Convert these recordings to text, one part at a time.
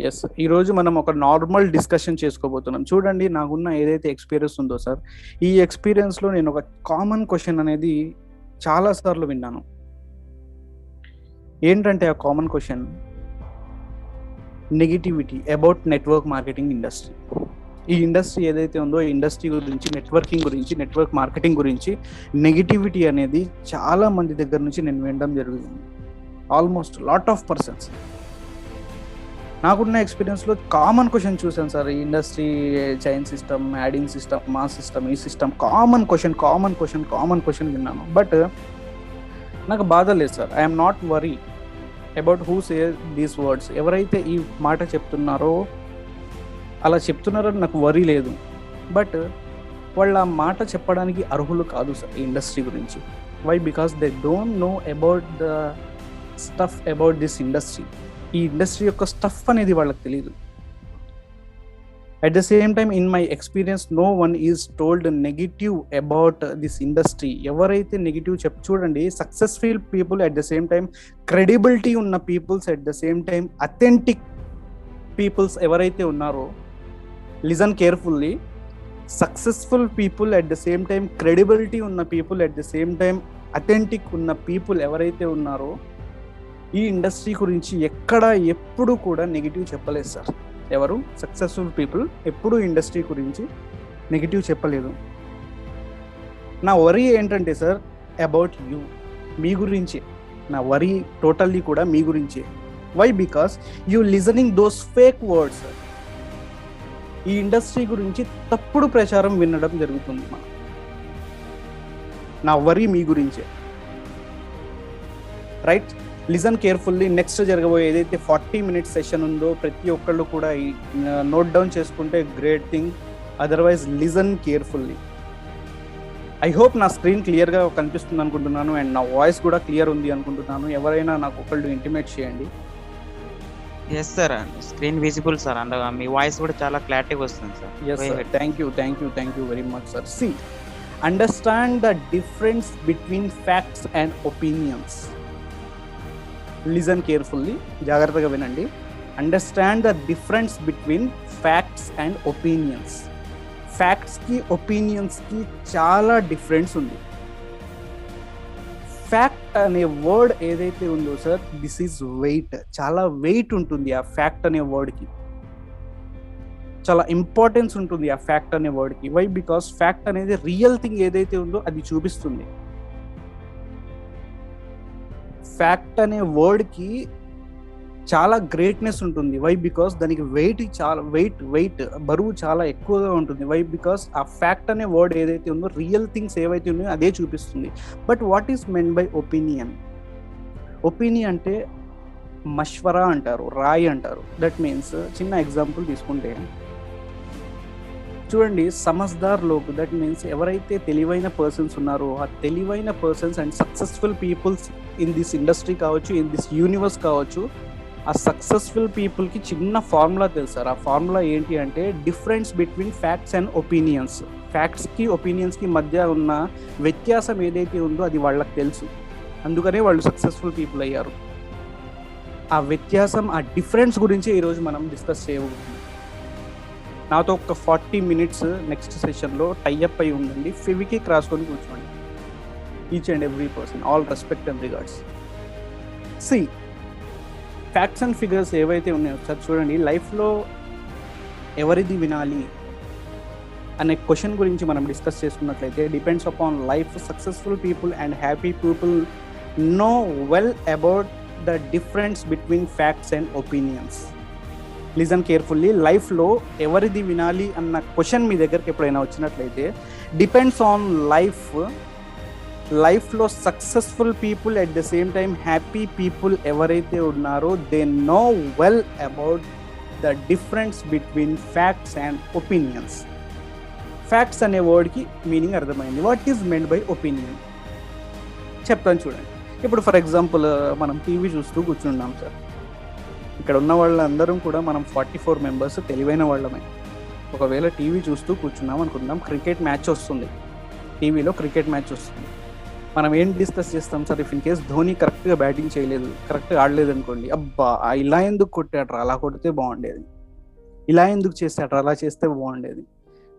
Yes, ఈరోజు మనం ఒక నార్మల్ డిస్కషన్ చేసుకోబోతున్నాం. చూడండి, నాకున్న ఏదైతే ఎక్స్పీరియన్స్ ఉందో సార్, ఈ ఎక్స్పీరియన్స్లో నేను ఒక కామన్ క్వశ్చన్ అనేది చాలా సార్లు విన్నాను. ఏంటంటే ఆ common question, negativity about network marketing industry. ఈ ఇండస్ట్రీ ఏదైతే ఉందో, ఈ ఇండస్ట్రీ గురించి, నెట్వర్కింగ్ గురించి, నెట్వర్క్ మార్కెటింగ్ గురించి నెగిటివిటీ అనేది చాలా మంది దగ్గర నుంచి నేను వినడం జరుగుతుంది. Almost lot of persons. నాకున్న ఎక్స్పీరియన్స్లో కామన్ క్వశ్చన్ చూసాను సార్. ఈ industry chain system, adding system, mass system, ఈ సిస్టమ్ కామన్ క్వశ్చన్ విన్నాను. బట్ నాకు బాధ లేదు sir. I'm not worry about who say these words. ఎవరైతే ఈ మాట చెప్తున్నారో, అలా చెప్తున్నారో నాకు వరీ లేదు. బట్ వాళ్ళు ఆ మాట చెప్పడానికి అర్హులు కాదు సార్ ఈ ఇండస్ట్రీ గురించి. Why? Because they don't know about the stuff about this industry. ఈ ఇండస్ట్రీ యొక్క స్టఫ్ అనేది వాళ్ళకి తెలియదు. At the same time, in my experience, no one is told negative about this industry. ఎవరైతే నెగిటివ్ చూడండి, successful people, at the same time credibility ఉన్న peoples, at the same time authentic peoples ఎవరైతే ఉన్నారో, listen carefully, successful people, at the same time credibility ఉన్న people, at the same time authentic ఉన్న people ఎవరైతే ఉన్నారో, ఈ industry గురించి ఎప్పుడు కూడా నెగిటివ్ చెప్పలేదు సార్. ఎవరు? సక్సెస్ఫుల్ పీపుల్ ఎప్పుడు ఇండస్ట్రీ గురించి నెగిటివ్ చెప్పలేదు. నా వరీ ఏంటంటే సార్, అబౌట్ యూ, మీ గురించే. నా వరీ టోటల్లీ కూడా మీ గురించే. Why? Because you listening those fake words. ఈ ఇండస్ట్రీ గురించి తప్పుడు ప్రచారం వినడం జరుగుతుంది. నా వరీ మీ గురించే. రైట్? Listen carefully. నెక్స్ట్ జరగబోయే ఏదైతే 40 minutes సెషన్ ఉందో, ప్రతి ఒక్కళ్ళు కూడా నోట్ డౌన్ చేసుకుంటే great thing. Otherwise listen carefully. I hope నా స్క్రీన్ క్లియర్గా కనిపిస్తుంది అనుకుంటున్నాను, అండ్ నా వాయిస్ కూడా క్లియర్ ఉంది అనుకుంటున్నాను. ఎవరైనా నాకు ఒకళ్ళు ఇంటిమేట్ చేయండి. Yes sir, screen visible sir. And మీ వాయిస్ కూడా చాలా క్లారిటీగా వస్తుంది sir. Yes sir, thank you very much sir. See, understand the difference between facts and opinions. Listen carefully, జాగ్రత్తగా వినండి. Understand the difference between facts and opinions. ఫ్యాక్ట్స్కి, ఒపీనియన్స్కి చాలా డిఫరెన్స్ ఉంది. ఫ్యాక్ట్ అనే వర్డ్ ఏదైతే ఉందో సార్, దిస్ ఈజ్ వెయిట్. చాలా వెయిట్ ఉంటుంది ఆ ఫ్యాక్ట్ అనే వర్డ్కి. చాలా ఇంపార్టెన్స్ ఉంటుంది ఆ ఫ్యాక్ట్ అనే వర్డ్కి. వై? బికాస్ ఫ్యాక్ట్ అనేది రియల్ థింగ్ ఏదైతే ఉందో అది చూపిస్తుంది. ఫ్యాక్ట్ అనే వర్డ్కి చాలా గ్రేట్నెస్ ఉంటుంది. వై? బికాస్ దానికి వెయిట్ బరువు చాలా ఎక్కువగా ఉంటుంది. వై? బికాస్ ఆ ఫ్యాక్ట్ అనే వర్డ్ ఏదైతే ఉందో, రియల్ థింగ్స్ ఏవైతే ఉన్నాయో అదే చూపిస్తుంది. But what is men by opinion? Opinion అంటే మష్వరా అంటారు, రాయ్ అంటారు. దట్ మీన్స్, చిన్న ఎగ్జాంపుల్ తీసుకుంటే చూడండి, సమజ్దార్ లోక్, దట్ మీన్స్ ఎవరైతే తెలివైన పర్సన్స్ ఉన్నారో, ఆ తెలివైన persons and successful peoples in this industry కావచ్చు, ఇన్ దిస్ యూనివర్స్ కావచ్చు, ఆ సక్సెస్ఫుల్ పీపుల్కి చిన్న ఫార్ములా తెలుసు. ఆ ఫార్ములా ఏంటి అంటే, difference between facts and opinions. ఫ్యాక్ట్స్కి, ఒపీనియన్స్కి మధ్య ఉన్న వ్యత్యాసం ఏదైతే ఉందో అది వాళ్ళకి తెలుసు. అందుకనే వాళ్ళు సక్సెస్ఫుల్ పీపుల్ అయ్యారు. ఆ వ్యత్యాసం, ఆ డిఫరెన్స్ గురించి ఈరోజు మనం డిస్కస్ చేయబోతున్నాం. నాతో ఒక 40 minutes నెక్స్ట్ సెషన్లో టైఅప్ అయి ఉండండి. ఫెవికిక్ రాసుకొని కూర్చోండి. Each and every person, all respect and regards. See, facts and figures ఏవైతే ఉన్నాయో సార్, చూడండి, లైఫ్లో ఎవరిది వినాలి అనే క్వశ్చన్ గురించి మనం డిస్కస్ చేసుకున్నట్లయితే, depends upon life. Successful people and happy people know well about the difference between facts and opinions. Listen carefully. లైఫ్లో ఎవరిది వినాలి అన్న క్వశ్చన్ మీ దగ్గరికి ఎప్పుడైనా వచ్చినట్లయితే, డిపెండ్స్ ఆన్ లైఫ్లో successful people, at the same time happy people ఎవరైతే ఉన్నారో, they know well about the difference between facts and opinions. Facts అనే వర్డ్కి మీనింగ్ అర్థమైంది. What is meant by opinion చెప్తాను చూడండి. ఇప్పుడు ఫర్ ఎగ్జాంపుల్, మనం టీవీ చూస్తూ కూర్చున్నాం సార్. ఇక్కడ ఉన్న వాళ్ళందరం కూడా మనం 44 members తెలివైన వాళ్ళమే. ఒకవేళ టీవీ చూస్తూ కూర్చున్నాం అనుకుందాం, క్రికెట్ మ్యాచ్ వస్తుంది, టీవీలో క్రికెట్ మ్యాచ్ వస్తుంది. మనం ఏం డిస్కస్ చేస్తాం sir, if in case Dhoni కరెక్ట్గా బ్యాటింగ్ చేయలేదు, కరెక్ట్గా ఆడలేదు అనుకోండి, అబ్బా ఇలా ఎందుకు కొట్టాడ్రా, అలా కొడితే బాగుండేది, ఇలా ఎందుకు చేశాడ్రా, అలా చేస్తే బాగుండేది,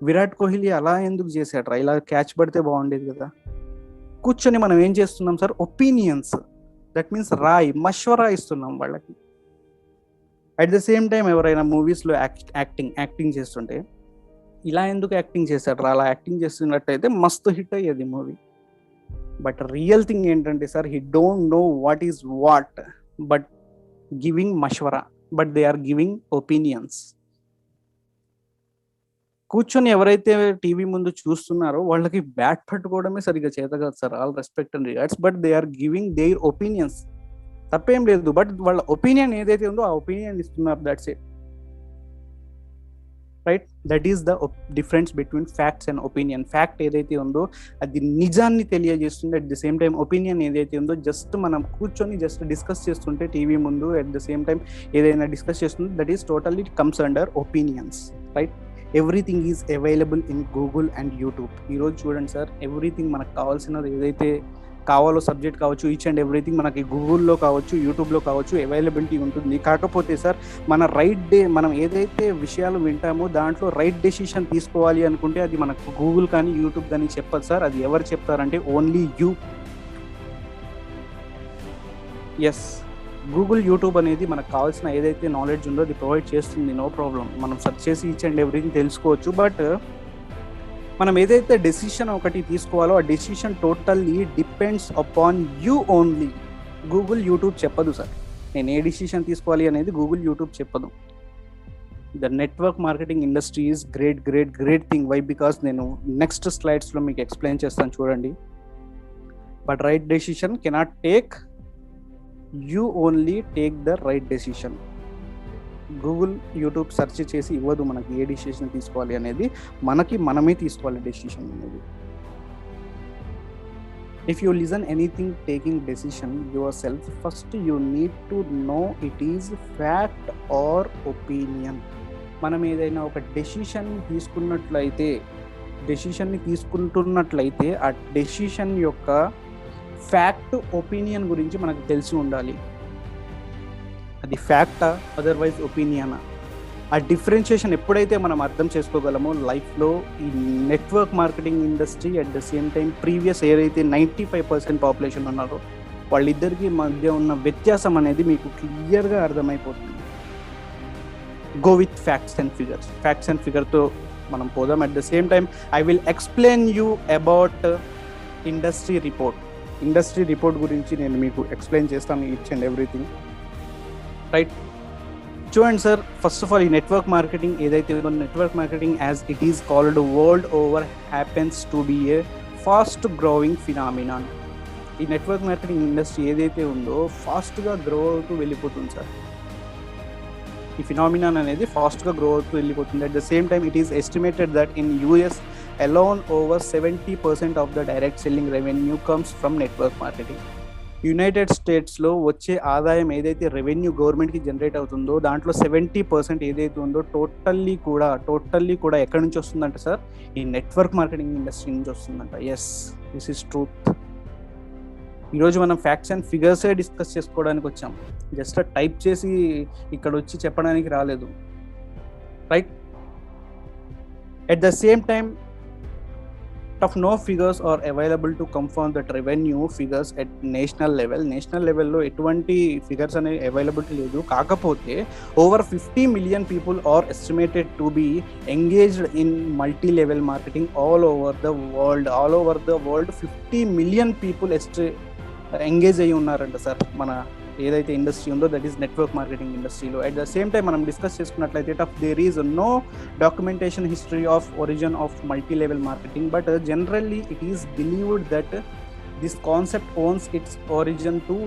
విరాట్ కోహ్లీ అలా ఎందుకు చేశాడ్రా, ఇలా క్యాచ్ పడితే బాగుండేది కదా. కూర్చొని మనం ఏం చేస్తున్నాం సార్, ఒపీనియన్స్, దట్ మీన్స్ మష్వరా ఇస్తున్నాం వాళ్ళకి. అట్ ద సేమ్ టైం ఎవరైనా మూవీస్లో యాక్టింగ్ చేస్తుంటే, ఇలా ఎందుకు యాక్టింగ్ చేశాడ్రా, అలా యాక్టింగ్ చేస్తున్నట్టయితే మస్తు హిట్ అయ్యేది మూవీ. బట్ రియల్ థింగ్ ఏంటంటే sir, he don't know what is what, but giving మష్వరా, but they are giving opinions. కూర్చొని ఎవరైతే టీవీ ముందు చూస్తున్నారో వాళ్ళకి బ్యాట్ పట్టుకోవడమే సరిగ్గా చేత కాదు sir, all respect and regards, but they are giving their opinions. తప్పేం లేదు, బట్ వాళ్ళ ఒపీనియన్ ఏదైతే ఉందో ఆ ఒపీనియన్ ఇస్తున్నారు, that's it, right. That is the difference between facts and opinion. Fact ఏదైతే ఉందో అది నిజాన్ని తెలియజేస్తుంది, at the same time opinion ఏదైతే ఉందో జస్ట్ మనం కూర్చొని జస్ట్ డిస్కస్ చేస్తుంటే టీవీ ముందు, అట్ ద సేమ్ టైం ఏదైనా డిస్కస్ చేస్తుంటే, that is totally comes under opinions, right. Everything is available in Google and YouTube. ఈరోజు చూడండి సార్, ఎవ్రీథింగ్ మనకు కావాల్సినది ఏదైతే కావాలో, సబ్జెక్ట్ కావచ్చు, ఈచ్ అండ్ ఎవ్రీథింగ్ మనకి గూగుల్లో కావచ్చు, యూట్యూబ్లో కావచ్చు అవైలబిలిటీ ఉంటుంది. కాకపోతే సార్ మనం ఏదైతే విషయాలు వింటామో దాంట్లో రైట్ డెసిషన్ తీసుకోవాలి అనుకుంటే అది మనకు గూగుల్ కానీ యూట్యూబ్ కానీ చెప్పదు సార్. అది ఎవరు చెప్తారంటే only you. Yes, Google YouTube అనేది మనకు కావాల్సిన ఏదైతే నాలెడ్జ్ ఉందో అది ప్రొవైడ్ చేస్తుంది, నో ప్రాబ్లం. మనం సెర్చ్ చేసి ఈచ్ అండ్ ఎవ్రీథింగ్ తెలుసుకోవచ్చు. బట్ మనం ఏదైతే డెసిషన్ ఒకటి తీసుకోవాలో ఆ decision totally depends upon you only. Google YouTube చెప్పదు సార్, నేను ఏ డెసిషన్ తీసుకోవాలి అనేది గూగుల్ యూట్యూబ్ చెప్పదు. The network marketing industry is great great great thing. Why? Because నేను నెక్స్ట్ స్లైడ్స్లో మీకు ఎక్స్ప్లెయిన్ చేస్తాను, చూడండి. But right decision cannot take, you only take the right decision. Google YouTube search చేసి ఇవ్వదు మనకి ఏ డెసిషన్ తీసుకోవాలి అనేది, మనమే తీసుకోవాలి డెసిషన్ అనేది. If you listen anything taking decision your self, first you need to know it is fact are opinion. మనం ఏదైనా ఒక డెసిషన్ని తీసుకుంటున్నట్లయితే ఆ డెసిషన్ యొక్క ఫ్యాక్ట్ ఒపీనియన్ గురించి మనకు తెలిసి ఉండాలి. అది ఫ్యాక్టా, అదర్వైజ్ ఒపీనియనా? ఆ డిఫరెన్షియేషన్ ఎప్పుడైతే మనం అర్థం చేసుకోగలమో లైఫ్లో, ఈ network marketing industry at the same time previous ఏదైతే 95% పాపులేషన్ ఉన్నారో వాళ్ళిద్దరికి మధ్య ఉన్న వ్యత్యాసం అనేది మీకు క్లియర్గా అర్థమైపోతుంది. Go with facts and figures. Facts and ఫిగర్తో మనం పోదాం. At the same time I will explain you about industry report గురించి నేను మీకు ఎక్స్ప్లెయిన్ చేస్తాను, ఈచ్ అండ్ ఎవ్రీథింగ్, రైట్. చూడండి సార్, ఫస్ట్ ఆఫ్ ఆల్ ఈ నెట్వర్క్ మార్కెటింగ్ ఏదైతే ఉందో, network marketing as it is called world over happens to be a fast growing phenomenon. ఈ network marketing industry ఏదైతే ఉందో ఫాస్ట్గా గ్రో అవుతూ వెళ్ళిపోతుంది సార్. ఈ ఫినామినాన్ అనేది ఫాస్ట్గా గ్రో అవుతూ వెళ్ళిపోతుంది. At the same time it is estimated that in US alone over 70% of the direct selling revenue comes from network marketing. United స్టేట్స్లో వచ్చే ఆదాయం ఏదైతే రెవెన్యూ గవర్నమెంట్కి జనరేట్ అవుతుందో దాంట్లో 70% ఏదైతే ఉందో టోటల్లీ కూడా ఎక్కడి నుంచి వస్తుందంట సార్, ఈ నెట్వర్క్ మార్కెటింగ్ ఇండస్ట్రీ నుంచి వస్తుందంట. Yes, this is truth. ఈరోజు మనం ఫ్యాక్ట్స్ అండ్ ఫిగర్సే డిస్కస్ చేసుకోవడానికి వచ్చాం, జస్ట్ టైప్ చేసి ఇక్కడ వచ్చి చెప్పడానికి రాలేదు, right. At the same time no figures are available to confirm that revenue figures at national level లో ఎటువంటి ఫిగర్స్ అనేవి అవైలబిలిటీ లేదు. కాకపోతే over 50 million people are estimated to be engaged in multi-level marketing all over the world. 50 million people engage అయ్యి ఉన్నారంట sir మన ఏదైతే industry ఉందో, దట్ ఈస్ నెట్వర్క్ మార్కెటింగ్ ఇండస్ట్రీలో. అట్ ద సేమ్ టైం మనం డిస్కస్ చేసుకున్నట్లయితే there is no documentation history of origin of multi level marketing, but generally it is believed that this concept owns its origin to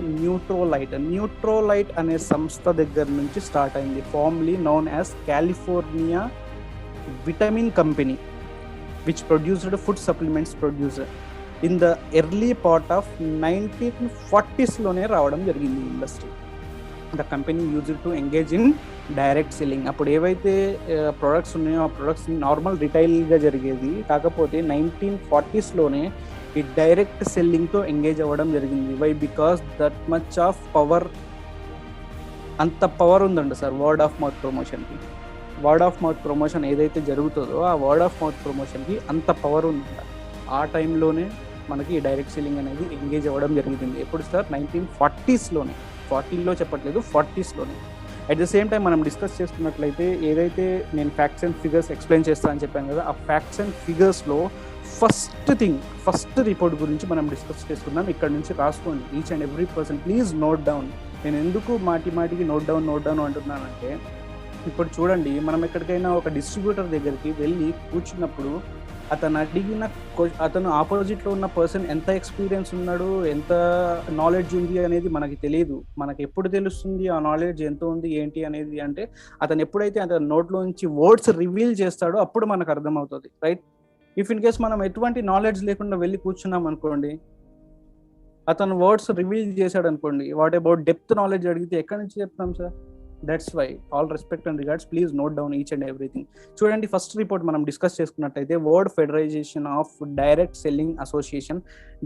Nutrilite అనే సంస్థ దగ్గర నుంచి start అయింది, formally known as California vitamin company, which produced food supplements producer in the early part of 1940s రావడం జరిగింది industry. The company used to engage in direct selling. అప్పుడు ఏవైతే products ఉన్నాయో ఆ ప్రొడక్ట్స్ నార్మల్ రిటైల్గా జరిగేది, కాకపోతే 1940s ఈ డైరెక్ట్ సెల్లింగ్తో ఎంగేజ్ అవ్వడం జరిగింది. Why? Because that much of power, అంత పవర్ ఉందండి సార్ వర్డ్ ఆఫ్ మౌత్ ప్రమోషన్కి. వర్డ్ ఆఫ్ మౌత్ ప్రమోషన్ ఏదైతే జరుగుతుందో ఆ వర్డ్ ఆఫ్ మౌత్ ప్రమోషన్కి అంత పవర్ ఉందంట. ఆ టైంలోనే మనకి డైరెక్ట్ సెల్లింగ్ అనేది ఎంగేజ్ అవ్వడం జరిగింది. ఎప్పుడు సార్? 1940స్లోనే. 40లో చెప్పట్లేదు, 40స్లోనే. అట్ ద సేమ్ టైం మనం డిస్కస్ చేసుకున్నట్లయితే ఏదైతే నేను ఫ్యాక్ట్స్ అండ్ ఫిగర్స్ ఎక్స్ప్లెయిన్ చేస్తా అని చెప్పాను కదా, ఆ ఫ్యాక్ట్స్ అండ్ ఫిగర్స్లో ఫస్ట్ రిపోర్ట్ గురించి మనం డిస్కస్ చేసుకుందాం. ఇక్కడ నుంచి రాసుకోండి each and every person, please note down. నేను ఎందుకు మాటికి నోట్ డౌన్ అంటున్నానంటే, ఇప్పుడు చూడండి, మనం ఎక్కడికైనా ఒక డిస్ట్రిబ్యూటర్ దగ్గరికి వెళ్ళి కూర్చున్నప్పుడు అతను ఆపోజిట్లో ఉన్న పర్సన్ ఎంత ఎక్స్పీరియన్స్ ఉన్నాడు, ఎంత నాలెడ్జ్ ఉంది అనేది మనకి తెలియదు. మనకి ఎప్పుడు తెలుస్తుంది ఆ నాలెడ్జ్ ఎంత ఉంది ఏంటి అనేది అంటే, అతను ఎప్పుడైతే అతని నోట్లోంచి వర్డ్స్ రివీల్ చేస్తాడో అప్పుడు మనకు అర్థమవుతుంది, రైట్? ఇఫ్ ఇన్ కేస్ మనం ఎటువంటి నాలెడ్జ్ లేకుండా వెళ్ళి కూర్చున్నాం అనుకోండి, అతను వర్డ్స్ రివీల్ చేశాడు అనుకోండి, వాట్ అబౌట్ డెప్త్ నాలెడ్జ్ అడిగితే ఎక్కడి నుంచి చెప్తాం sir? That's why all respect and regards, please note down each and everything. చూడండి, ఫస్ట్ రిపోర్ట్ మనం డిస్కస్ చేసుకున్నట్టయితే world federation of direct selling association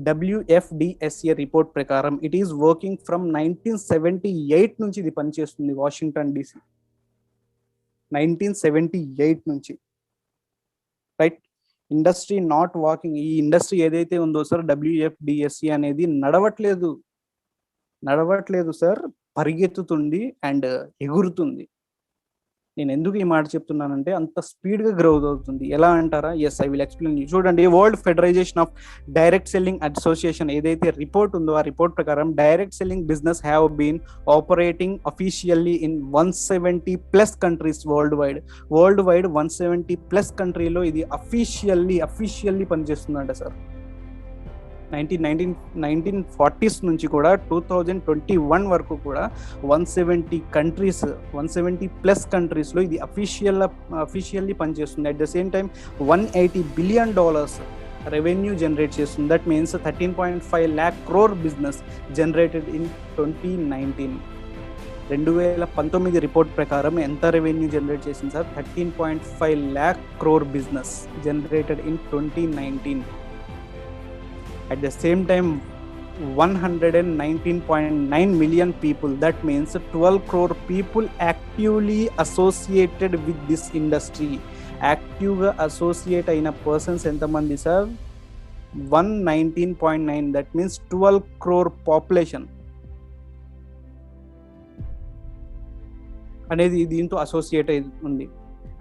WFDSA report ప్రకారం ఇట్ ఈస్ వర్కింగ్ ఫ్రమ్ 1978 నుంచి ఇది పనిచేస్తుంది వాషింగ్టన్ DC. 1978 నుంచి, రైట్? Industry not walking. ఈ industry ఏదైతే ఉందో సార్ WFDSA అనేది నడవట్లేదు సార్, పరిగెత్తుతుంది అండ్ ఎగురుతుంది. నేను ఎందుకు ఈ మాట చెప్తున్నానంటే అంత స్పీడ్గా గ్రోత్ అవుతుంది. ఎలా అంటారా? Yes, I will explain. చూడండి, world federation of direct selling association ఏదైతే రిపోర్ట్ ఉందో ఆ రిపోర్ట్ ప్రకారం direct selling business have been operating officially in 170+ countries world wide. 170+ కంట్రీలో ఇది అఫీషియల్లీ పనిచేస్తుందంట సార్. 1940s నుంచి కూడా 2021 వరకు కూడా 170+ కంట్రీస్లో ఇది అఫీషియల్లీ పనిచేస్తుంది. At the same time $180 billion revenue generate చేస్తుంది. That means 13.5 lakh crore business generated in 2019. 2019 report ప్రకారం ఎంత రెవెన్యూ జనరేట్ చేసింది sir? 13.5 lakh crore business generated in 2019. At the same time, 119.9 million people, that means 12 crore people actively associated with this industry. Active associate aina persons entamandi sir? 119.9, that means 12 crore population అనేది దీంతో associate అయి ఉంది.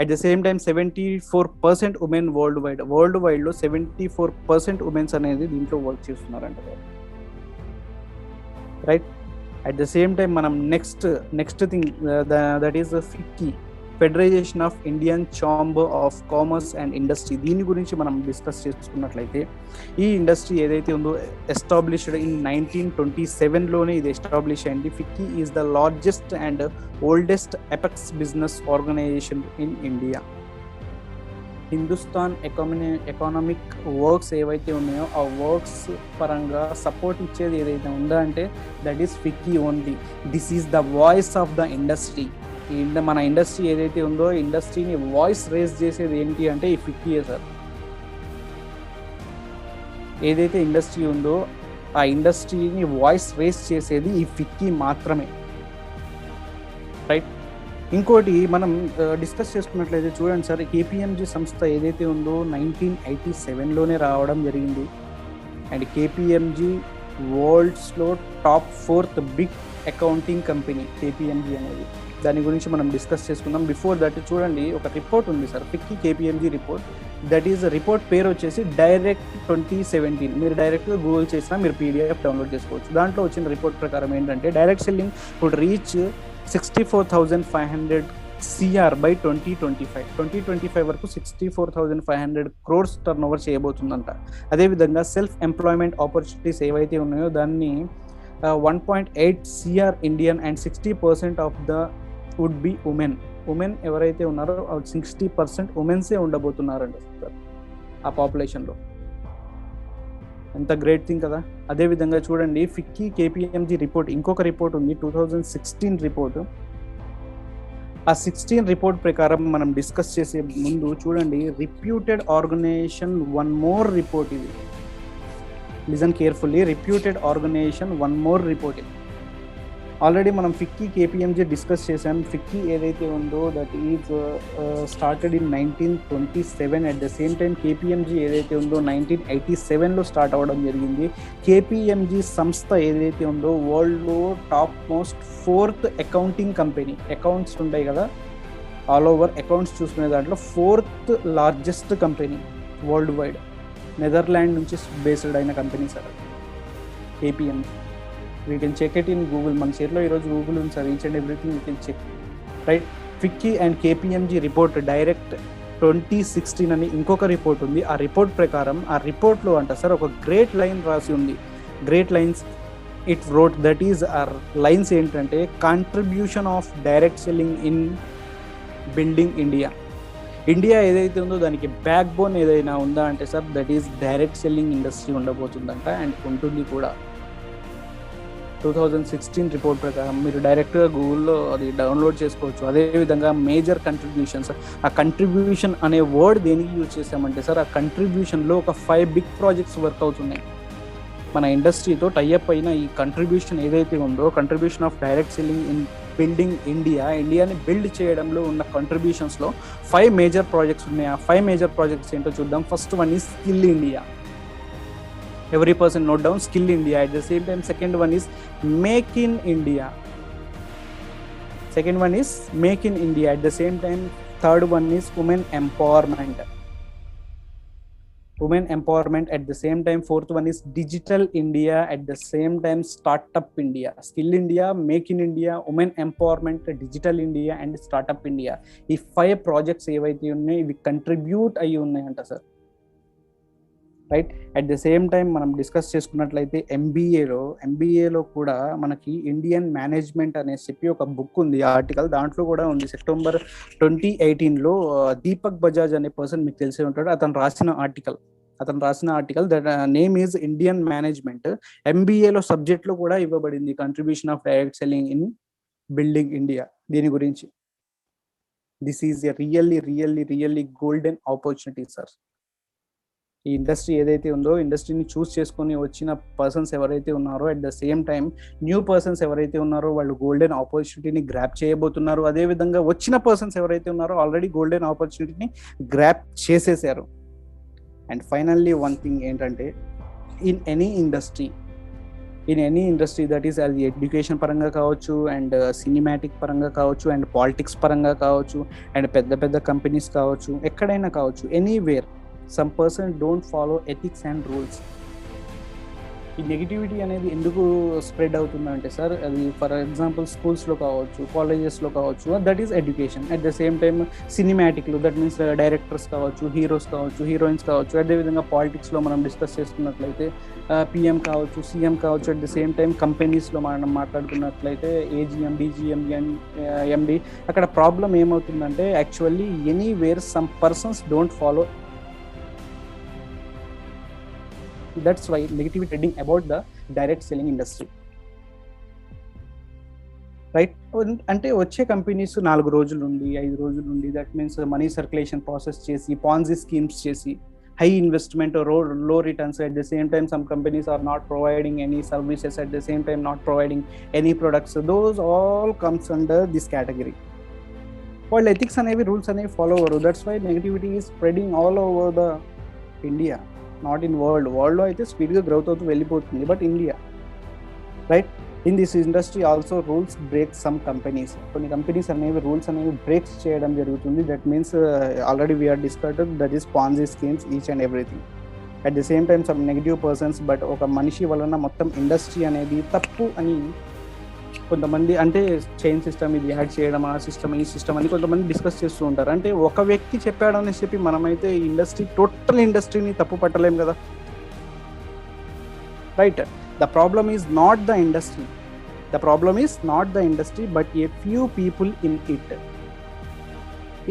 At the same time 74% women world వైడ్లో 74% womens అనేది దీంట్లో work చేస్తున్నారంట, right? At the same time మనం next thing that is FICCI, federation of Indian chamber of commerce and industry. దీని గురించి మనం డిస్కస్ చేసుకున్నట్లయితే ఈ ఇండస్ట్రీ ఏదైతే ఉందో ఎస్టాబ్లిష్డ్ ఇన్ 1927లోనే ఇది ఎస్టాబ్లిష్ అయింది. FICCI is the largest and oldest apex business organisation in India. Hindustan economic works ఏవైతే ఉన్నాయో ఆ వర్క్స్ పరంగా సపోర్ట్ ఇచ్చేది ఏదైతే ఉందో అంటే that is FICCI only. This is the voice of the industry. మన ఇండస్ట్రీ ఏదైతే ఉందో ఇండస్ట్రీని వాయిస్ రేస్ చేసేది ఏంటి అంటే ఈ FICCI సార్. ఏదైతే ఇండస్ట్రీ ఉందో ఆ ఇండస్ట్రీని వాయిస్ రేస్ చేసేది ఈ FICCI మాత్రమే, రైట్? ఇంకోటి మనం డిస్కస్ చేసుకున్నట్లయితే చూడండి సార్, KPMG సంస్థ ఏదైతే ఉందో 1987లోనే రావడం జరిగింది. అండ్ KPMG వరల్డ్స్లో top 4th big accounting company KPMG అనేది. దాని గురించి మనం డిస్కస్ చేసుకుందాం. బిఫోర్ దట్ చూడండి, ఒక రిపోర్ట్ ఉంది sir, FICCI KPMG report. That is report పేరు వచ్చేసి డైరెక్ట్ 2017. మీరు డైరెక్ట్గా గూగుల్ చేసినా మీరు PDF డౌన్లోడ్ చేసుకోవచ్చు. దాంట్లో వచ్చిన రిపోర్ట్ ప్రకారం ఏంటంటే direct selling would reach 64,500 CR by 2025 వరకు 64,500 crores టర్న్ ఓవర్ చేయబోతుందంట. అదేవిధంగా సెల్ఫ్ ఎంప్లాయ్మెంట్ ఆపర్చునిటీస్ ఏవైతే ఉన్నాయో దాన్ని 1.8 CR Indian and 60% of the would be women ఎవరైతే ఉన్నారో 60% ఉమెన్సే ఉండబోతున్నారంట సార్ ఆ పాపులేషన్లో. ఎంత గ్రేట్ థింగ్ కదా. అదేవిధంగా చూడండి, FICCI KPMG రిపోర్ట్, ఇంకొక రిపోర్ట్ ఉంది 2016 రిపోర్ట్. ఆ 16 రిపోర్ట్ ప్రకారం మనం డిస్కస్ చేసే ముందు చూడండి, reputed organisation one more report ఇది. Listen carefully, reputed organisation one more reporting. Already మనం ఫిక్కీ కేపీఎంజీ డిస్కస్ చేసాం. ఫిక్కీ ఏదైతే ఉందో that is started in 1927. At the same time KPMG ఏదైతే ఉందో 1987లో స్టార్ట్ అవ్వడం జరిగింది. కేపీఎంజీ సంస్థ ఏదైతే ఉందో వరల్డ్లో top most 4th accounting company. Accounts ఉంటాయి కదా, ఆల్ ఓవర్ అకౌంట్స్ చూసుకునే దాంట్లో 4th largest company world wide. నెదర్లాండ్ నుంచి బేస్డ్ అయిన company sir KPMG. We can check it in Google. మన చేతిలో ఈరోజు గూగుల్ ఉంది sir, each and everything we can check, right. FICCI and KPMG report direct 2016 అని ఇంకొక రిపోర్ట్ ఉంది. ఆ రిపోర్ట్ ప్రకారం, ఆ రిపోర్ట్లో అంట సార్ ఒక గ్రేట్ లైన్ రాసి ఉంది. Great lines it wrote, that is our lines ఏంటంటే contribution of direct selling in building India. India ఏదైతే ఉందో దానికి బ్యాక్ బోన్ ఏదైనా ఉందా అంటే sir that is direct selling industry ఉండబోతుందంట, అండ్ ఉంటుంది కూడా. 2016 రిపోర్ట్ ప్రకారం మీరు డైరెక్ట్గా గూగుల్లో అది డౌన్లోడ్ చేసుకోవచ్చు. అదేవిధంగా మేజర్ కంట్రిబ్యూషన్స్, ఆ కంట్రిబ్యూషన్ అనే వర్డ్ దేనికి యూజ్ చేసామంటే సార్ ఆ కంట్రిబ్యూషన్లో ఒక 5 బిగ్ ప్రాజెక్ట్స్ వర్క్ అవుతున్నాయి. మన ఇండస్ట్రీతో టైఅప్ అయిన ఈ కంట్రిబ్యూషన్ ఏదైతే ఉందో, contribution of direct selling in building India, ఇండియాని బిల్డ్ చేయడంలో ఉన్న కంట్రిబ్యూషన్స్లో 5 మేజర్ ప్రాజెక్ట్స్ ఉన్నాయి. ఆ 5 మేజర్ ప్రాజెక్ట్స్ ఏంటో చూద్దాం. First one is skill India. Every person note down skill India. At the same time, second one is make in India. Second one is make in India. At the same time, third one is women empowerment. Women empowerment. At the same time, fourth one is digital India. At the same time, startup India. Skill India, make in India, women empowerment, digital India and startup India. ఈ 5 projects ఏవైతే ఉన్నాయి ఇవి contribute అయ్యి ఉన్నాయంట sir, right. At the same time మనం discuss చేసుకున్నట్లయితే ఎంబీఏలో కూడా మనకి ఇండియన్ మేనేజ్మెంట్ అనేసి చెప్పి ఒక బుక్ ఉంది, ఆర్టికల్. దాంట్లో కూడా ఉంది సెప్టెంబర్ 2018లో దీపక్ బజాజ్ అనే పర్సన్ మీకు తెలిసే ఉంటాడు. అతను రాసిన article that name is Indian management. ఎంబీఏలో సబ్జెక్ట్లో కూడా ఇవ్వబడింది contribution of direct selling in building India. దీని గురించి this is a really golden opportunity sir. ఈ ఇండస్ట్రీ ఏదైతే ఉందో ఇండస్ట్రీని చూస్ చేసుకొని వచ్చిన పర్సన్స్ ఎవరైతే ఉన్నారో, at the same time new persons ఎవరైతే ఉన్నారో వాళ్ళు గోల్డెన్ ఆపర్చునిటీని గ్రాప్ చేయబోతున్నారు. అదేవిధంగా వచ్చిన పర్సన్స్ ఎవరైతే ఉన్నారో ఆల్రెడీ గోల్డెన్ ఆపర్చునిటీని గ్రాప్ చేసేసారు. అండ్ ఫైనల్లీ వన్ థింగ్ ఏంటంటే in any industry that is అది ఎడ్యుకేషన్ పరంగా కావచ్చు, అండ్ సినిమాటిక్ పరంగా కావచ్చు, అండ్ పాలిటిక్స్ పరంగా కావచ్చు, అండ్ పెద్ద కంపెనీస్ కావచ్చు, ఎక్కడైనా కావచ్చు, anywhere some person don't follow ethics and rules. ఈ నెగిటివిటీ అనేది ఎందుకు స్ప్రెడ్ అవుతుందంటే సార్ అది ఫర్ ఎగ్జాంపుల్ స్కూల్స్లో కావచ్చు, కాలేజెస్లో కావచ్చు, that is education. At the same time సినిమాటిక్లో దట్ మీన్స్ డైరెక్టర్స్ కావచ్చు, హీరోస్ కావచ్చు, హీరోయిన్స్ కావచ్చు. అదేవిధంగా పాలిటిక్స్లో మనం డిస్కస్ చేసుకున్నట్లయితే పిఎం కావచ్చు, సీఎం కావచ్చు. అట్ ద సేమ్ టైం కంపెనీస్లో మనం మాట్లాడుకున్నట్లయితే ఏజీఎం, డీజీఎం, ఎండి. అక్కడ ప్రాబ్లం ఏమవుతుందంటే actually anywhere some persons don't follow. That's why negative trading about the direct selling industry, right? అంటే వచ్చే కంపెనీస్ 4 రోజుల నుండి 5 రోజుల నుండి that means money circulation process చేసి పాన్జీ స్కీమ్స్ చేసి high investment low returns. At the same time some companies are not providing any services, at the same time not providing any products. Those all comes under this category. వాళ్ళు ethics అనేవి rules అనేవి follow అవ్వరు. That's why negativity is spreading all over the India, not in వరల్డ్లో అయితే స్పీడ్గా growth అవుతూ వెళ్ళిపోతుంది, but India, right. In this industry also rules break some companies. కొన్ని కంపెనీస్ అనేవి రూల్స్ అనేవి బ్రేక్స్ చేయడం జరుగుతుంది. That means already we are discussed that is Ponzi schemes, each and everything. At the same time some negative persons. But ఒక మనిషి వలన మొత్తం industry అనేది తప్పు అని కొంతమంది, అంటే చైన్ సిస్టమ్ ఇది యాడ్ చేయడం, ఆ సిస్టమ్ ఈ సిస్టమ్ అని కొంతమంది డిస్కస్ చేస్తూ ఉంటారు. అంటే ఒక వ్యక్తి చెప్పాడు అనేసి చెప్పి మనమైతే ఇండస్ట్రీ టోటల్ ఇండస్ట్రీని తప్పు పట్టలేం కదా, right. The problem is not the industry but a few people in it.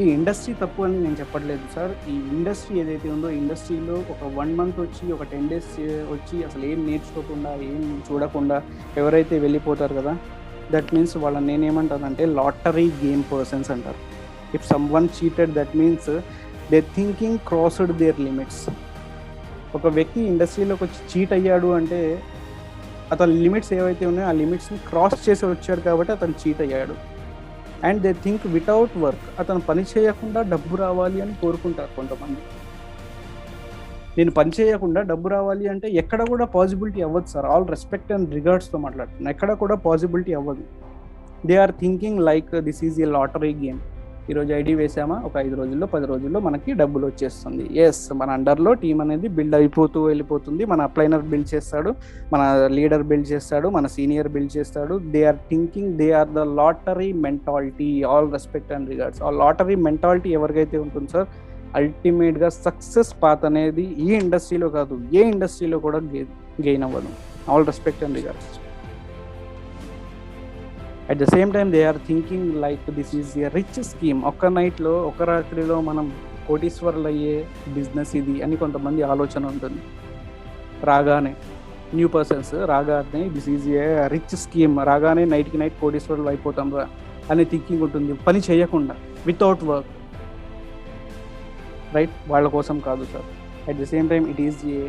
ఈ ఇండస్ట్రీ తప్పు అని నేను చెప్పట్లేదు సార్. ఈ ఇండస్ట్రీ ఏదైతే ఉందో ఇండస్ట్రీలో ఒక 1 month వచ్చి, ఒక 10 days వచ్చి అసలు ఏం నేర్చుకోకుండా ఏం చూడకుండా ఎవరైతే వెళ్ళిపోతారు కదా, దట్ మీన్స్ వాళ్ళని నేనేమంటానంటే లాటరీ గేమ్ పర్సన్స్ అంటారు. If someone cheated that means they thinking crossed their limits. ఒక వ్యక్తి ఇండస్ట్రీలోకి వచ్చి చీట్ అయ్యాడు అంటే అతని లిమిట్స్ ఏవైతే ఉన్నాయో ఆ లిమిట్స్ని క్రాస్ చేసి వచ్చాడు కాబట్టి అతను చీట్ అయ్యాడు. And they think without work, అతను పని చేయకుండా డబ్బు రావాలి అని కోరుకుంటారు కొంతమంది. నేను పని చేయకుండా డబ్బు రావాలి అంటే ఎక్కడ కూడా పాసిబిలిటీ అవ్వదు సార్. ఆల్ రెస్పెక్ట్ అండ్ రిగార్డ్స్తో మాట్లాడుతున్నాను, ఎక్కడ కూడా పాసిబిలిటీ అవ్వదు. They are thinking like this is a lottery game. ఈరోజు ఐడి వేసామా, ఒక 5 రోజుల్లో 10 రోజుల్లో మనకి డబ్బులు వచ్చేస్తుంది. ఎస్, మన అండర్లో టీం అనేది బిల్డ్ అయిపోతూ వెళ్ళిపోతుంది. మన అప్లైనర్ బిల్డ్ చేస్తాడు, మన లీడర్ బిల్డ్ చేస్తాడు, మన సీనియర్ బిల్డ్ చేస్తాడు. They are thinking they are the lottery mentality. All respect and regards. ఆ లాటరీ మెంటాలిటీ ఎవరికైతే ఉంటుంది సార్, అల్టిమేట్గా సక్సెస్ పాత్ అనేది ఈ ఇండస్ట్రీలో కాదు, ఏ ఇండస్ట్రీలో కూడా గెయిన్ అవ్వదు. All respect and regards. At the same time they are thinking like this is a rich scheme. ఒక్క నైట్లో, ఒక రాత్రిలో మనం కోటీశ్వరులు అయ్యే బిజినెస్ ఇది అని కొంతమంది ఆలోచన ఉంటుంది. రాగానే న్యూ పర్సన్స్ రాగానే this is A rich scheme, రాగానే నైట్కి నైట్ కోటీశ్వరులు అయిపోతాం రా అనే థింకింగ్ ఉంటుంది, పని చేయకుండా, వితౌట్ వర్క్. రైట్, వాళ్ళ కోసం కాదు sir. At the same time it is a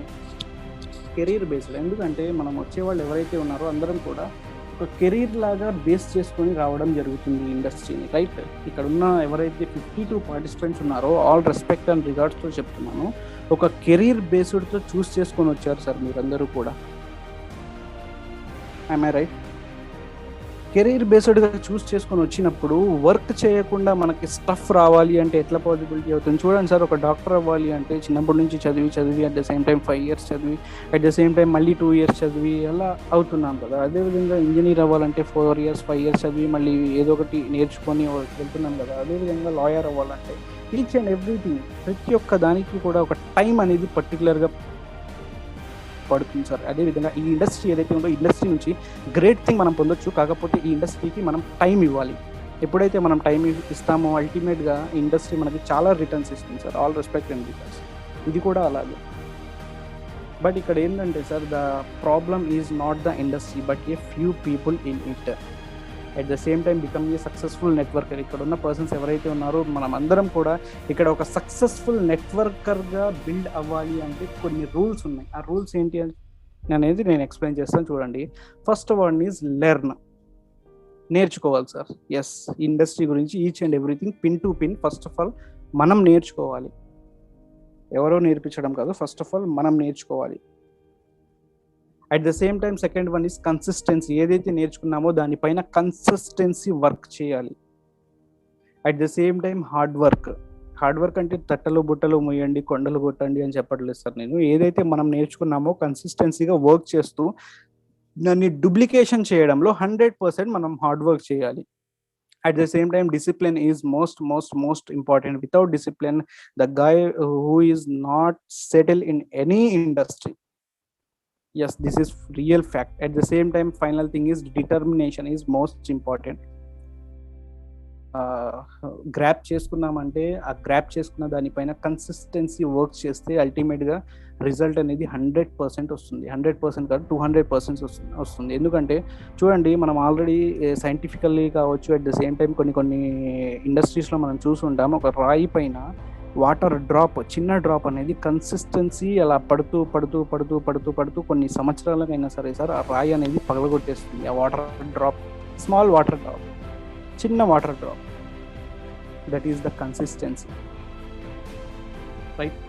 career based. ఎందుకంటే మనం వచ్చేవాళ్ళు ఎవరైతే ఉన్నారో అందరం కూడా ఒక కెరీర్ లాగా బేస్ చేసుకొని రావడం జరుగుతుంది ఇండస్ట్రీని. రైట్, ఇక్కడ ఉన్న ఎవరైతే 52 పార్టిసిపెంట్స్ ఉన్నారో ఆల్ రెస్పెక్ట్ అండ్ రిగార్డ్స్తో చెప్తున్నాను, ఒక కెరీర్ బేస్డ్తో చూస్ చేసుకొని వచ్చారు సార్ మీరందరూ కూడా. I right? కెరీర్ బేస్డ్గా చూస్ చేసుకొని వచ్చినప్పుడు వర్క్ చేయకుండా మనకి స్టఫ్ రావాలి అంటే ఎట్లా పాసిబిలిటీ అవుతుంది? చూడండి సార్, ఒక డాక్టర్ అవ్వాలి అంటే చిన్నప్పటి నుంచి చదివి at the same time 5 years చదివి, అట్ ద సేమ్ టైం మళ్ళీ 2 years చదివి అలా అవుతున్నాం కదా. అదేవిధంగా ఇంజనీర్ అవ్వాలంటే 4 years 5 years చదివి మళ్ళీ ఏదో ఒకటి నేర్చుకొని వెళ్తున్నాం కదా. అదేవిధంగా లాయర్ అవ్వాలంటే ఈచ్ అండ్ ఎవ్రీథింగ్, ప్రతి ఒక్క దానికి కూడా ఒక టైం అనేది పర్టికులర్గా పడుతుంది సార్. అదేవిధంగా ఈ ఇండస్ట్రీ ఏదైతే ఉందో, ఇండస్ట్రీ నుంచి గ్రేట్ థింగ్ మనం పొందొచ్చు, కాకపోతే ఈ ఇండస్ట్రీకి మనం టైం ఇవ్వాలి. ఎప్పుడైతే మనం టైం ఇస్తామో అల్టిమేట్గా ఇండస్ట్రీ మనకి చాలా రిటర్న్స్ ఇస్తుంది sir. All respect and returns. ఇది కూడా అలాగే. బట్ ఇక్కడ ఏంటంటే sir, the problem is not the industry but a few people in it. At the same time become a successful networker. ఇక్కడ ఉన్న పర్సన్స్ ఎవరైతే ఉన్నారో మనం అందరం కూడా ఇక్కడ ఒక సక్సెస్ఫుల్ నెట్వర్కర్గా బిల్డ్ అవ్వాలి అంటే కొన్ని రూల్స్ ఉన్నాయి. ఆ రూల్స్ ఏంటి అనేది నేను ఎక్స్ప్లెయిన్ చేస్తాను, చూడండి. First one is learn. నేర్చుకోవాలి సార్. ఎస్, ఇండస్ట్రీ గురించి each and everything pin to pin first of all మనం నేర్చుకోవాలి. ఎవరో నేర్పించడం కాదు, ఫస్ట్ ఆఫ్ ఆల్ మనం నేర్చుకోవాలి. At the same time second one is consistency. ఏదైతే నేర్చుకున్నామో దానిపైన కన్సిస్టెన్సీ వర్క్ చేయాలి. At the same time hard work. Hard work అంటే తట్టలు బుట్టలు మొయ్యండి, కొండలు కొట్టండి అని చెప్పట్లేదు సార్ నేను. ఏదైతే మనం నేర్చుకున్నామో కన్సిస్టెన్సీగా వర్క్ చేస్తూ దాన్ని డూప్లికేషన్ చేయడంలో 100% మనం హార్డ్ వర్క్ చేయాలి. At the same time, discipline is most important. Without discipline, the guy who is not settled in any industry. Yes, this is real fact. At the same time, final thing is determination is most important. Grab చేసుకున్నామంటే ఆ grab చేసుకున్న దానిపైన consistency work చేస్తే అల్టిమేట్గా result అనేది 100% వస్తుంది. 100% కాదు, 200% వస్తుంది. ఎందుకంటే చూడండి, మనం ఆల్రెడీ సైంటిఫికల్లీ కావచ్చు, అట్ ద సేమ్ టైం కొన్ని ఇండస్ట్రీస్లో మనం చూసుంటాం, ఒక రాయి పైన వాటర్ డ్రాప్, చిన్న డ్రాప్ అనేది కన్సిస్టెన్సీ అలా పడుతూ కొన్ని సంవత్సరాలకైనా సరే సార్ ఆ రాయి అనేది పగలగొట్టేస్తుంది. ఆ water drop, small water drop, చిన్న water drop, that is the consistency. Right.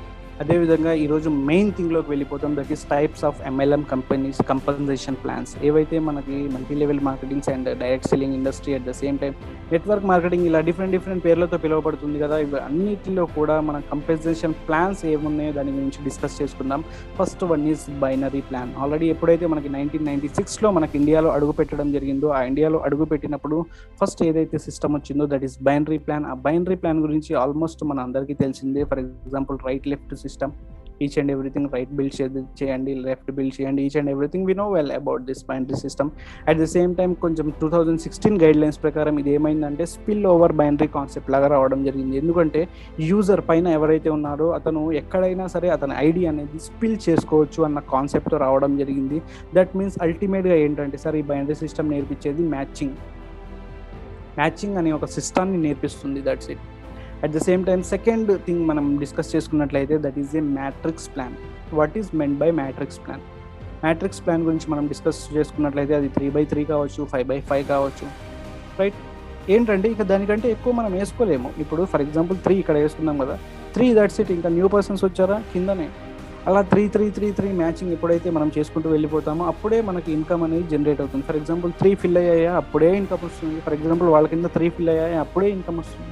అదేవిధంగా ఈరోజు మెయిన్ థింగ్లోకి వెళ్ళిపోతాం, that is types of MLM companies, compensation plans. ఏవైతే మనకి multi level marketings and direct selling industry, at the same time network marketing, ఇలా different పేర్లతో పిలువబడుతుంది కదా. ఇవి అన్నిటిలో కూడా మన కంపెన్సేషన్ ప్లాన్స్ ఏమున్నాయో దాని గురించి డిస్కస్ చేసుకుందాం. First one is binary plan. Already ఎప్పుడైతే మనకి 1996లో మనకి ఇండియాలో అడుగు పెట్టడం జరిగిందో, ఆ ఇండియాలో అడుగు పెట్టినప్పుడు ఫస్ట్ ఏదైతే సిస్టమ్ వచ్చిందో దట్ ఈస్ బైనరీ ప్లాన్. ఆ బైనరీ ప్లాన్ గురించి ఆల్మోస్ట్ మన అందరికీ తెలిసిందే. For example right left system, each and everything right build చేయండి, లెఫ్ట్ బిల్డ్ చేయండి, each and everything we know well about this binary system. At the same time కొంచెం 2016 guide lines ప్రకారం ఇది ఏమైందంటే స్పిల్ ఓవర్ బైనరీ కాన్సెప్ట్ లాగా రావడం జరిగింది. ఎందుకంటే యూజర్ పైన ఎవరైతే ఉన్నారో అతను ఎక్కడైనా సరే అతని ఐడి అనేది స్పిల్ చేసుకోవచ్చు అన్న కాన్సెప్ట్తో రావడం జరిగింది. దట్ మీన్స్ అల్టిమేట్గా ఏంటంటే సార్, ఈ బైనరీ సిస్టమ్ నేర్పించేది మ్యాచింగ్ అనే ఒక సిస్టమ్ని నేర్పిస్తుంది. That's it. At the same time second thing మనం డిస్కస్ చేసుకున్నట్లయితే that is a matrix plan. What is meant by matrix plan? Matrix plan గురించి మనం డిస్కస్ చేసుకున్నట్లయితే అది 3x3 కావచ్చు, 5x5 కావచ్చు, రైట్? ఏంటంటే ఇక దానికంటే ఎక్కువ మనం వేసుకోలేము. ఇప్పుడు ఫర్ ఎగ్జాంపుల్ 3 ఇక్కడ వేసుకున్నాం కదా, 3 దట్స్ ఇట్. ఇంకా న్యూ పర్సన్స్ వచ్చారా కిందనే, అలా 3 మ్యాచింగ్ ఎప్పుడైతే మనం చేసుకుంటూ వెళ్ళిపోతామో అప్పుడే మనకి ఇన్కమ్ అనేది జనరేట్ అవుతుంది. ఫర్ ఎగ్జాంపుల్ 3 ఫిల్ అయ్యాయా అప్పుడే ఇన్కమ్ వస్తుంది. ఫర్ ఎగ్జాంపుల్ వాళ్ళ కింద 3 ఫిల్ అయ్యాయా అప్పుడే ఇన్కమ్ వస్తుంది.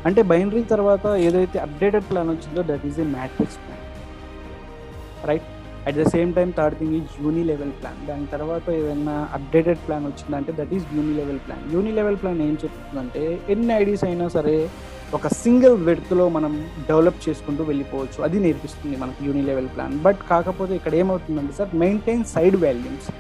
అంటే బైనరీ తర్వాత ఏదైతే అప్డేటెడ్ ప్లాన్ వచ్చిందో that is a matrix plan, right? At the same time third thing is uni level plan. దాని తర్వాత ఏదైనా అప్డేటెడ్ ప్లాన్ వచ్చిందంటే that is uni level plan. Uni level plan ఏం చెప్తుందంటే ఎన్ని ఐడీస్ అయినా సరే ఒక సింగిల్ విడ్త్లో మనం డెవలప్ చేసుకుంటూ వెళ్ళిపోవచ్చు, అది నేర్పిస్తుంది మనకి యూని లెవెల్ ప్లాన్. బట్ కాకపోతే ఇక్కడ ఏమవుతుందంటే sir, maintain side volumes.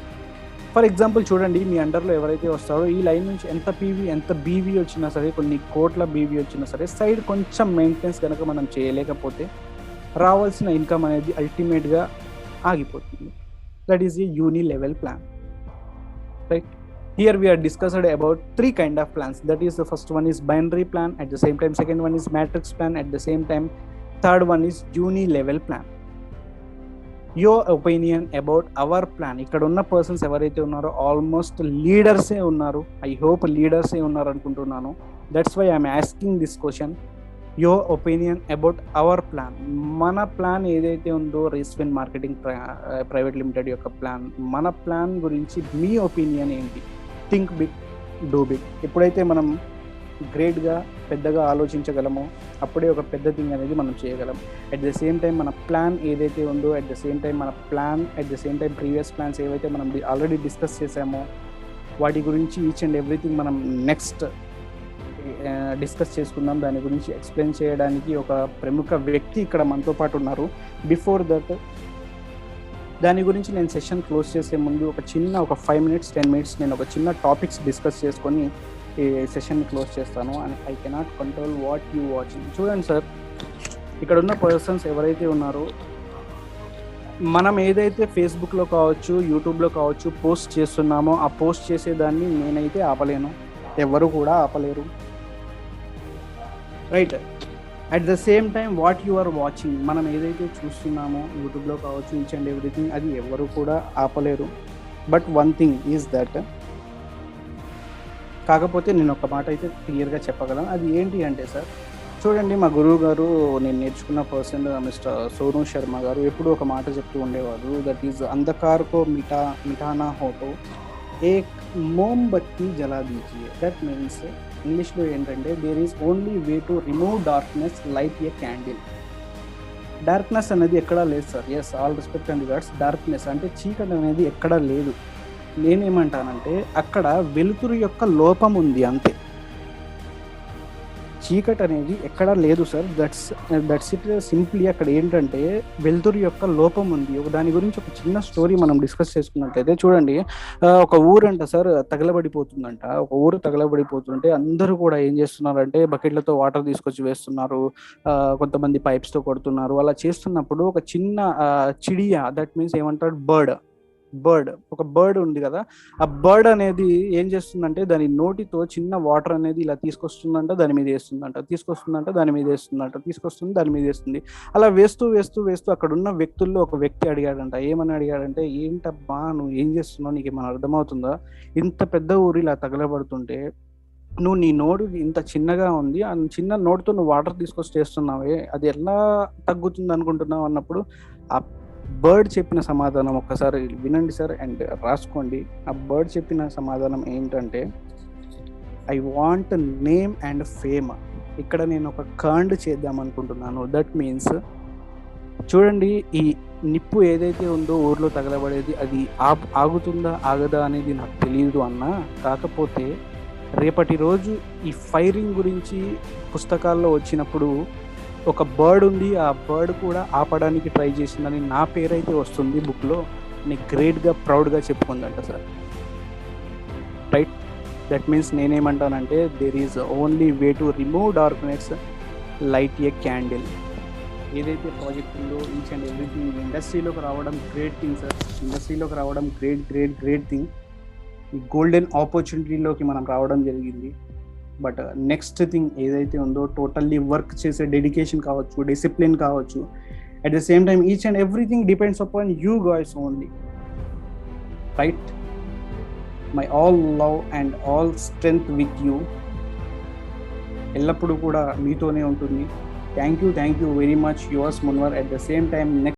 For example చూడండి, మీ అండర్లో ఎవరైతే వస్తారో ఈ లైన్ నుంచి ఎంత పీవీ ఎంత బీవీ వచ్చినా సరే, కొన్ని కోట్ల బీవీ వచ్చినా సరే, సైడ్ కొంచెం మెయింటెనెన్స్ కనుక మనం చేయలేకపోతే రావాల్సిన ఇన్కమ్ అనేది అల్టిమేట్గా ఆగిపోతుంది. That is a uni level plan, right? Here we are discussed about 3 kind of plans. That is, the first one is binary plan, at the same time second one is matrix plan, at the same time third one is uni level plan. Your opinion about our plan. ఇక్కడ ఉన్న persons ఎవరైతే ఉన్నారో almost లీడర్సే ఉన్నారు. I hope లీడర్సే ఉన్నారు అనుకుంటున్నాను. That's why I'm asking this question. Your opinion about our plan. మన plan ఏదైతే ఉందో రేస్విన్ మార్కెటింగ్ ప్రైవేట్ లిమిటెడ్ యొక్క ప్లాన్, మన ప్లాన్ గురించి మీ ఒపీనియన్ ఏంటి? Think big, do big. ఎప్పుడైతే మనం గ్రేట్గా పెద్దగా ఆలోచించగలమో అప్పుడే ఒక పెద్ద థింగ్ అనేది మనం చేయగలం. అట్ ద సేమ్ టైం మన ప్లాన్ ఏదైతే ఉందో అట్ ద సేమ్ టైం మన plan at the same time previous plans ఏవైతే మనం ఆల్రెడీ డిస్కస్ చేసామో వాటి గురించి ఈచ్ అండ్ ఎవ్రీథింగ్ మనం నెక్స్ట్ డిస్కస్ చేసుకుందాం. దాని గురించి ఎక్స్ప్లెయిన్ చేయడానికి ఒక ప్రముఖ వ్యక్తి ఇక్కడ మనతో పాటు ఉన్నారు. బిఫోర్ దట్ దాని గురించి నేను సెషన్ క్లోజ్ చేసే ముందు ఒక 5 minutes 10 minutes నేను ఒక చిన్న టాపిక్స్ డిస్కస్ చేసుకొని ఈ సెషన్ని క్లోజ్ చేస్తాను. And I cannot control what you watching. చూడండి సార్, ఇక్కడ ఉన్న పర్సన్స్ ఎవరైతే ఉన్నారో మనం ఏదైతే ఫేస్బుక్లో కావచ్చు, యూట్యూబ్లో కావచ్చు పోస్ట్ చేస్తున్నామో ఆ పోస్ట్ చేసేదాన్ని నేనైతే ఆపలేను, ఎవరు కూడా ఆపలేరు, right? At the same time what you are watching, మనం ఏదైతే చూస్తున్నామో యూట్యూబ్లో కావచ్చు ఈచ్ అండ్ ఎవ్రీథింగ్, అది ఎవరు కూడా ఆపలేరు. But one thing is that, కాకపోతే నేను ఒక మాట అయితే క్లియర్గా చెప్పగలను. అది ఏంటి అంటే సార్, చూడండి మా గురువు గారు, నేను నేర్చుకున్న పర్సన్ మిస్టర్ సోను శర్మ గారు ఎప్పుడు ఒక మాట చెప్తూ ఉండేవారు. దట్ ఈజ్ అంధకార్కో మిఠానా హోటో ఏక్ మోంబత్తి జలా దీజియే. దట్ మీన్స్ ఇంగ్లీష్లో ఏంటంటే there is only way to remove darkness light a candle. Darkness అనేది ఎక్కడా లేదు sir. Yes, all respect and regards. Darkness అంటే చీకటి అనేది ఎక్కడా లేదు. నేనేమంటానంటే అక్కడ వెలుతురు యొక్క లోపం ఉంది అంతే. చీకటి అనేది ఎక్కడా లేదు సార్. That's it simply. అక్కడ ఏంటంటే వెలుతురు యొక్క లోపం ఉంది. దాని గురించి ఒక చిన్న స్టోరీ మనం డిస్కస్ చేసుకున్నట్లయితే చూడండి, ఒక ఊరంట సార్ తగలబడిపోతుందంట. ఒక ఊరు తగలబడిపోతుంటే అందరూ కూడా ఏం చేస్తున్నారంటే బకెట్లతో వాటర్ తీసుకొచ్చి వేస్తున్నారు, కొంతమంది పైప్స్తో కొడుతున్నారు. అలా చేస్తున్నప్పుడు ఒక చిన్న చిడియా, దట్ మీన్స్ ఏమంటారు ఒక బర్డ్ ఉంది కదా, ఆ బర్డ్ అనేది ఏం చేస్తుందంటే దాని నోటితో చిన్న వాటర్ అనేది ఇలా తీసుకొస్తుందంట, దాని మీద వేస్తుందంట, దాని మీద వేస్తుంది. అలా వేస్తూ అక్కడ ఉన్న వ్యక్తుల్లో ఒక వ్యక్తి అడిగాడంట. ఏమని అడిగాడంటే, ఏంటబ్బా నువ్వు ఏం చేస్తున్నావు, నీకు ఏమైనా అర్థమవుతుందా? ఇంత పెద్ద ఊరు ఇలా తగలబడుతుంటే నువ్వు నీ నోటు ఇంత చిన్నగా ఉంది, ఆ చిన్న నోటుతో నువ్వు వాటర్ తీసుకొచ్చి చేస్తున్నావే, అది ఎలా తగ్గుతుంది అనుకుంటున్నావు అన్నప్పుడు ఆ బర్డ్ చెప్పిన సమాధానం ఒక్కసారి వినండి సార్ అండ్ రాసుకోండి. ఆ బర్డ్ చెప్పిన సమాధానం ఏంటంటే, I want name and fame. ఇక్కడ నేను ఒక కాండ్ చేద్దాం అనుకుంటున్నాను. దట్ మీన్స్ చూడండి, ఈ నిప్పు ఏదైతే ఉందో ఊర్లో తగలబడేది, అది ఆగుతుందా ఆగదా అనేది నాకు తెలియదు అన్నా, కాకపోతే రేపటి రోజు ఈ ఫైరింగ్ గురించి పుస్తకాల్లో వచ్చినప్పుడు ఒక బర్డ్ ఉంది, ఆ బర్డ్ కూడా ఆపడానికి ట్రై చేసిందని నా పేరైతే వస్తుంది బుక్లో, నీకు గ్రేట్గా ప్రౌడ్గా చెప్పుకుందంట సార్, రైట్? దట్ మీన్స్ నేనేమంటానంటే there is only way to remove darkness light a candle. ఏదైతే ప్రాజెక్ట్ ఉందో ఈచ్ అండ్ ఎవ్రీథింగ్ ఇండస్ట్రీలోకి రావడం గ్రేట్ థింగ్ సార్. ఇండస్ట్రీలోకి రావడం గ్రేట్ థింగ్. ఈ గోల్డెన్ ఆపర్చునిటీలోకి మనం రావడం జరిగింది. బట్ నెక్స్ట్ థింగ్ ఏదైతే ఉందో టోటల్లీ వర్క్ చేసే డెడికేషన్ కావచ్చు, డిసిప్లిన్ కావచ్చు, at the same time each and everything depends upon you guys only, right? My all love and all strength with you, ఎల్లప్పుడూ కూడా మీతోనే ఉంటుంది. Thank you very much yours Munwar. At the same time next